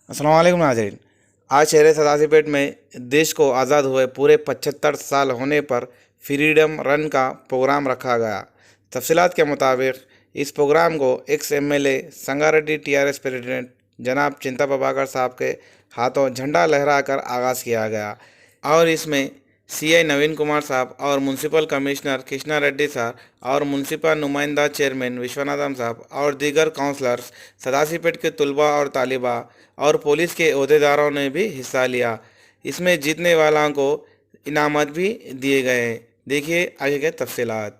अस्सलाम वालेकुम नाज़रीन। आज शहर सदासीपेट में देश को आज़ाद हुए पूरे 75 साल होने पर फ्रीडम रन का प्रोग्राम रखा गया। तफसीलात के मुताबिक इस प्रोग्राम को ex MLA Sangareddy TRS president जनाब चिंता प्रभाकर साहब के हाथों झंडा लहराकर आगाज़ किया गया और इसमें सीआई नवीन कुमार साहब और म्यूनसिपल कमिश्नर कृष्णा रेड्डी साहब और म्यूनसिपल नुमाइंदा चेयरमैन विश्वनाथम साहब और दीगर काउंसलर्स, सदासीपेट के तलबा और तालिबा और पुलिस के अहदेदारों ने भी हिस्सा लिया। इसमें जीतने वालों को इनामत भी दिए गए हैं। देखिए आगे के तफसीलात।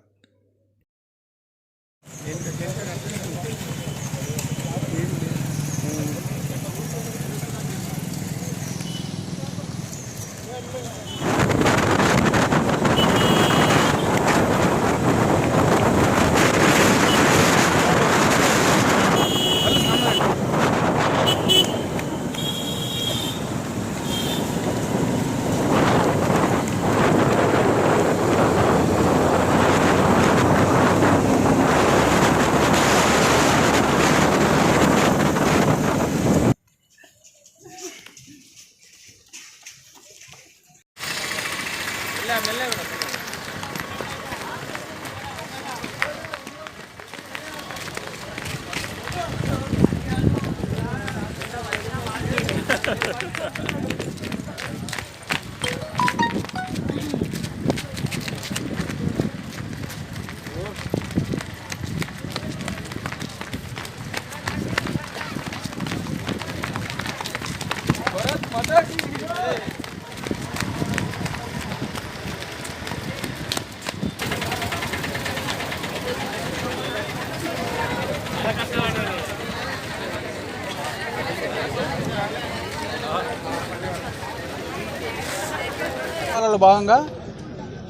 భాగంగా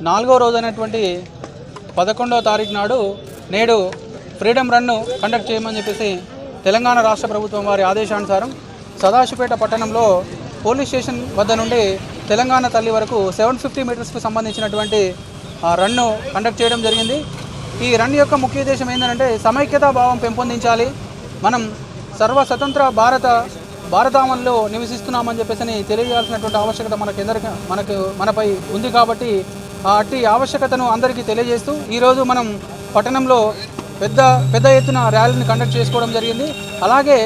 4వ రోజైనటువంటి 11వ తారీఖు నాడు నేడు ఫ్రీడమ్ రన్ను కండక్ట్ చేయమని చెప్పేసి తెలంగాణ రాష్ట్ర ప్రభుత్వం వారి ఆదేశానుసారం సదాశివపేట పట్టణంలో పోలీస్ స్టేషన్ వద్ద నుండి తెలంగాణ తల్లి వరకు 750 మీటర్స్కు సంబంధించినటువంటి రన్ను కండక్ట్ చేయడం జరిగింది. ఈ రన్ యొక్క ముఖ్య ఉద్దేశం ఏంటంటే సమైక్యతా భావం పెంపొందించాలి, మనం సర్వస్వతంత్ర భారతావనిలో నివసిస్తున్నామని చెప్పేసి తెలియజేయాల్సినటువంటి ఆవశ్యకత మనపై ఉంది. కాబట్టి అట్టి ఆవశ్యకతను అందరికీ తెలియజేస్తూ ఈరోజు మనం పట్టణంలో పెద్ద ఎత్తున ర్యాలీని కండక్ట్ చేసుకోవడం జరిగింది. అలాగే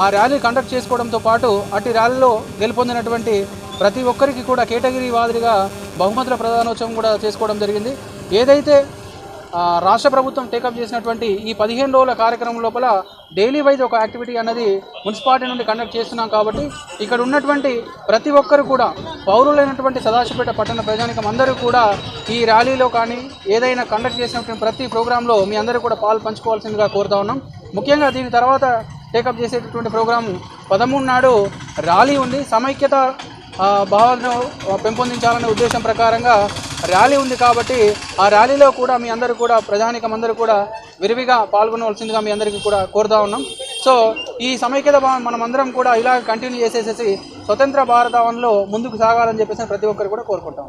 ఆ ర్యాలీ కండక్ట్ చేసుకోవడంతో పాటు అట్టి ర్యాలీలో గెలుపొందినటువంటి ప్రతి ఒక్కరికి కూడా కేటగిరీ వారీగా బహుమతుల ప్రదానోత్సవం కూడా చేసుకోవడం జరిగింది. ఏదైతే రాష్ట్ర ప్రభుత్వం టేకప్ చేసినటువంటి ఈ 15 రోజుల కార్యక్రమం లోపల డైలీ వైజ్ ఒక యాక్టివిటీ అన్నది మున్సిపాలిటీ నుండి కండక్ట్ చేస్తున్నాం. కాబట్టి ఇక్కడ ఉన్నటువంటి ప్రతి ఒక్కరు కూడా పౌరులైనటువంటి సదాశివపేట పట్టణ ప్రజానికం అందరూ కూడా ఈ ర్యాలీలో కానీ ఏదైనా కండక్ట్ చేసినటువంటి ప్రతి ప్రోగ్రాంలో మీ అందరూ కూడా పాలు పంచుకోవాల్సిందిగా కోరుతా ఉన్నాం. ముఖ్యంగా దీని తర్వాత టేకప్ చేసేటటువంటి ప్రోగ్రాం 13 నాడు ర్యాలీ ఉంది. సమైక్యత భావాలను పెంపొందించాలనే ఉద్దేశం ప్రకారంగా ర్యాలీ ఉంది. కాబట్టి ఆ ర్యాలీలో కూడా మీ అందరూ కూడా ప్రజానికం అందరూ కూడా విరివిగా పాల్గొనవలసిందిగా మీ అందరికీ కూడా కోరుతా ఉన్నాం. సో ఈ సమైక్యత భావం మనం అందరం కూడా ఇలా కంటిన్యూ చేసేసేసి స్వతంత్ర భారతావనిలో ముందుకు సాగాలని చెప్పేసి ప్రతి ఒక్కరు కూడా కోరుకుంటాం.